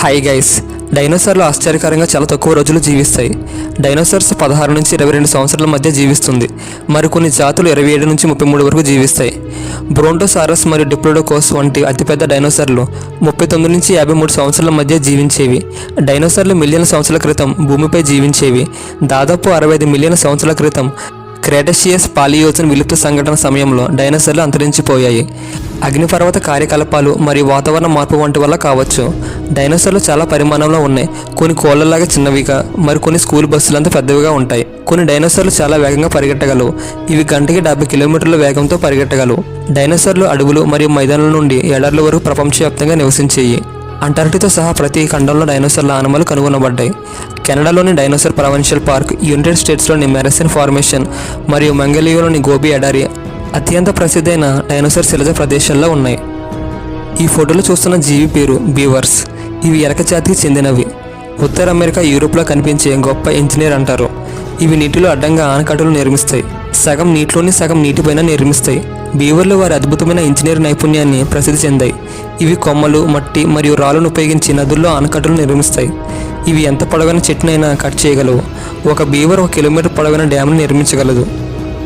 Hi guys, డైనోసార్లు ఆశ్చర్యకరంగా చాలా తక్కువ రోజులు జీవిస్తాయి. డైనోసార్స్ 16 నుంచి 22 సంవత్సరాల మధ్య జీవిస్తుంది. మరికొన్ని జాతులు 27 నుంచి 33 వరకు జీవిస్తాయి. బ్రోంటోసారస్ మరియు డిప్లోడోకోస్ వంటి అతిపెద్ద డైనోసార్లు 39 నుంచి 53 సంవత్సరాల మధ్య జీవించేవి. డైనోసార్లు మిలియన్ల సంవత్సరాల క్రితం భూమిపై జీవించేవి. దాదాపు 65 మిలియన్ల సంవత్సరాల క్రితం క్రెటేషియస్ పాలియోజన్ విలుప్త సంఘటన సమయంలో డైనోసార్లు అంతరించిపోయాయి. అగ్నిపర్వత కార్యకలాపాలు మరియు వాతావరణ మార్పు వంటి వల్ల కావచ్చు. డైనోసార్లు చాలా పరిమాణంలో ఉన్నాయి. కొన్ని కోళ్లలాగా చిన్నవిగా, మరికొన్ని స్కూల్ బస్సులంతా పెద్దవిగా ఉంటాయి. కొన్ని డైనోసార్లు చాలా వేగంగా పరిగెట్టగలవు. ఇవి గంటకి 70 కిలోమీటర్ల వేగంతో పరిగెట్టగలవు. డైనోసార్లు అడవులు మరియు మైదానాల నుండి ఎడార్ల వరకు ప్రపంచవ్యాప్తంగా నివసించేవి. అంటార్క్టికాతో సహా ప్రతి ఖండంలో డైనోసార్ల ఆనవాళ్లు కనుగొనబడ్డాయి. కెనడాలోని డైనోసార్ ప్రొవిన్షియల్ పార్క్, యునైటెడ్ స్టేట్స్లోని మెరసిన్ ఫార్మేషన్ మరియు మంగోలియాలోని గోబీ ఎడారి అత్యంత ప్రసిద్ధైన డైనోసార్ శిలజ ప్రదేశాల్లో ఉన్నాయి. ఈ ఫోటోలో చూస్తున్న జీవి పేరు బీవర్స్. ఇవి ఎలక జాతికి చెందినవి. ఉత్తర అమెరికా, యూరోప్లో కనిపించే గొప్ప ఇంజనీర్ అంటారు. ఇవి నీటిలో అడ్డంగా ఆనకట్టలు నిర్మిస్తాయి. సగం నీటిలోని సగం నీటిపైన నిర్మిస్తాయి. బీవర్లు వారి అద్భుతమైన ఇంజనీర్ నైపుణ్యాన్ని ప్రసిద్ధి చెందాయి. ఇవి కొమ్మలు, మట్టి మరియు రాళ్ళను ఉపయోగించి నదుల్లో ఆనకట్టలు నిర్మిస్తాయి. ఇవి ఎంత పొడవైన చెట్టునైనా కట్ చేయగలవు. ఒక బీవర్ 1 కిలోమీటర్ పొడవైన డ్యామ్ను నిర్మించగలదు.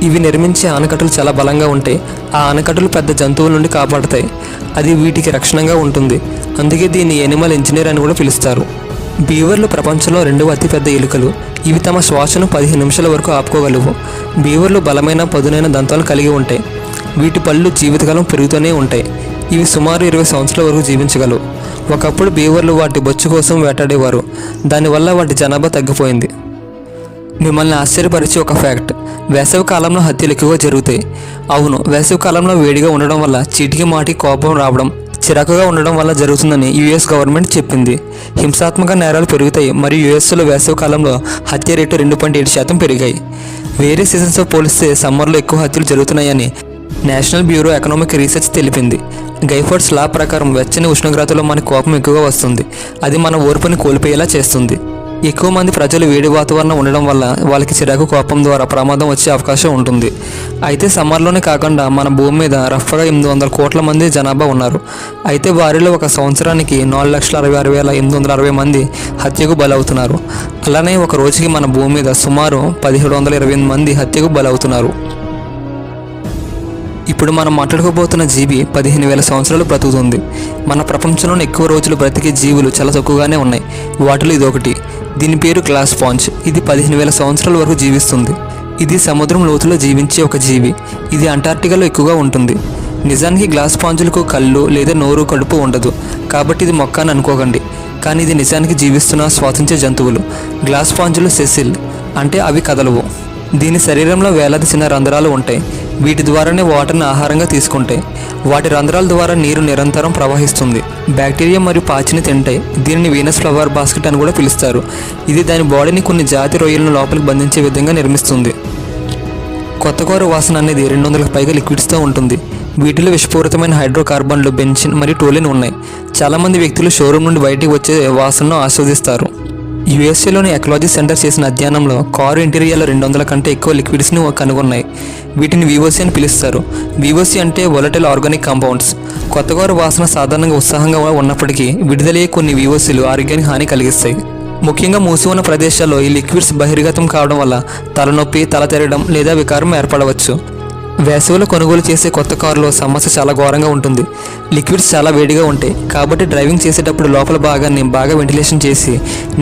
ఇవి నిర్మించే ఆనకట్టలు చాలా బలంగా ఉంటాయి. ఆ ఆనకట్టలు పెద్ద జంతువుల నుండి కాపాడతాయి. అది వీటికి రక్షణగా ఉంటుంది. అందుకే దీన్ని యానిమల్ ఇంజనీర్ అని కూడా పిలుస్తారు. బీవర్లు ప్రపంచంలో 2వ అతిపెద్ద ఎలుకలు. ఇవి తమ శ్వాసను 15 నిమిషాల వరకు ఆపుకోగలవు. బీవర్లు బలమైన పదునైన దంతాలు కలిగి ఉంటాయి. వీటి పళ్ళు జీవితకాలం పెరుగుతూనే ఉంటాయి. ఇవి సుమారు 20 సంవత్సరాల వరకు జీవించగలవు. ఒకప్పుడు బీవర్లు వాటి బొచ్చు కోసం వేటాడేవారు. దానివల్ల వాటి జనాభా తగ్గిపోయింది. మిమ్మల్ని ఆశ్చర్యపరిచే ఒక ఫ్యాక్ట్: వేసవి కాలంలో హత్యలు ఎక్కువగా జరుగుతాయి. అవును, వేసవి కాలంలో వేడిగా ఉండడం వల్ల చీటికి మాటికి కోపం రావడం, చిరాకుగా ఉండడం వల్ల జరుగుతుందని యుఎస్ గవర్నమెంట్ చెప్పింది. హింసాత్మక నేరాలు పెరుగుతాయి మరియు యుఎస్లో వేసవి కాలంలో హత్య రేటు 2.7% పెరిగాయి. వేరే సీజన్స్తో పోలిస్తే సమ్మర్లో ఎక్కువ హత్యలు జరుగుతున్నాయని నేషనల్ బ్యూరో ఎకనామిక్ రీసెర్చ్ తెలిపింది. గైఫర్డ్స్ లా ప్రకారం వెచ్చని ఉష్ణోగ్రతలో మన కోపం ఎక్కువగా వస్తుంది. అది మన ఓర్పుని కోల్పోయేలా చేస్తుంది. ఎక్కువ మంది ప్రజలు వేడి వాతావరణం ఉండడం వల్ల వాళ్ళకి చిరాకు, కోపం ద్వారా ప్రమాదం వచ్చే అవకాశం ఉంటుంది. అయితే సమ్మర్లోనే కాకుండా మన భూమి మీద రఫ్గా 800 కోట్ల మంది జనాభా ఉన్నారు. అయితే వారిలో ఒక సంవత్సరానికి 4,66,860 మంది హత్యకు బలవుతున్నారు. అలానే ఒక రోజుకి మన భూమి మీద సుమారు 1,728 మంది హత్యకు బలవుతున్నారు. ఇప్పుడు మనం మాట్లాడుకోబోతున్న జీవి 15,000 సంవత్సరాలు బ్రతుకుతుంది. మన ప్రపంచంలోని ఎక్కువ రోజులు బ్రతికే జీవులు చాలా తక్కువగానే ఉన్నాయి. వాటిలో ఇదొకటి. దీని పేరు గ్లాస్ స్పాంజ్. ఇది 15,000 సంవత్సరాల వరకు జీవిస్తుంది. ఇది సముద్రం లోతులో జీవించే ఒక జీవి. ఇది అంటార్క్టికాలో ఎక్కువగా ఉంటుంది. నిజానికి గ్లాస్ స్పాంజులకు కళ్ళు లేదా నోరు, కడుపు ఉండదు. కాబట్టి ఇది మొక్క అని అనుకోకండి. కానీ ఇది నిజానికి జీవిస్తున్న, శ్వాసించే జంతువులు. గ్లాస్ స్పాంజులు సెసిల్ అంటే అవి కదలవు. దీని శరీరంలో వేలాది చిన్న రంధ్రాలు ఉంటాయి. వీటి ద్వారానే వాటర్ని ఆహారంగా తీసుకుంటాయి. వాటి రంధ్రాల ద్వారా నీరు నిరంతరం ప్రవహిస్తుంది. బ్యాక్టీరియా మరియు పాచిని తింటాయి. దీనిని వీనస్ ఫ్లవర్ బాస్కెట్ అని కూడా పిలుస్తారు. ఇది దాని బాడీని కొన్ని జాతి రొయ్యలను లోపలికి బంధించే విధంగా నిర్మిస్తుంది. కొత్తకూర వాసన అనేది 200కి పైగా లిక్విడ్స్తో ఉంటుంది. వీటిలో విషపూరితమైన హైడ్రోకార్బన్లు, బెంజిన్ మరియు టోలిన్ ఉన్నాయి. చాలామంది వ్యక్తులు షోరూమ్ నుండి బయటికి వచ్చే వాసనను ఆస్వాదిస్తారు. యుఎస్ఏలోని ఎకాలజీ సెంటర్ చేసిన అధ్యయనంలో కారు ఇంటీరియర్లో 200 కంటే ఎక్కువ లిక్విడ్స్ని కనుగొన్నాయి. వీటిని విఓసి అని పిలుస్తారు. విఓసి అంటే వోలటైల్ ఆర్గానిక్ కాంపౌండ్స్. కొత్తకూర వాసన సాధారణంగా ఉత్సాహంగా ఉన్నప్పటికీ విడుదలయ్యే కొన్ని విఓసిలు ఆరోగ్యానికి హాని కలిగిస్తాయి. ముఖ్యంగా మూసి ఉన్న ప్రదేశాల్లో ఈ లిక్విడ్స్ బహిర్గతం కావడం వల్ల తలనొప్పి, తల తెరయడం లేదా వికారం ఏర్పడవచ్చు. వేసవిలో కొనుగోలు చేసే కొత్త కారులో సమస్య చాలా ఘోరంగా ఉంటుంది. లిక్విడ్స్ చాలా వేడిగా ఉంటాయి. కాబట్టి డ్రైవింగ్ చేసేటప్పుడు లోపల భాగాన్ని బాగా వెంటిలేషన్ చేసి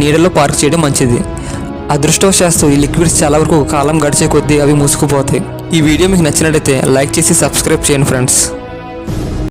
నీడలో పార్క్ చేయడం మంచిది. అదృష్టవశాత్తు ఈ లిక్విడ్స్ చాలా వరకు కాలం గడిచే కొద్దీ అవి మూసుకుపోతాయి. ఈ వీడియో మీకు నచ్చినట్లయితే లైక్ చేసి సబ్స్క్రైబ్ చేయండి ఫ్రెండ్స్.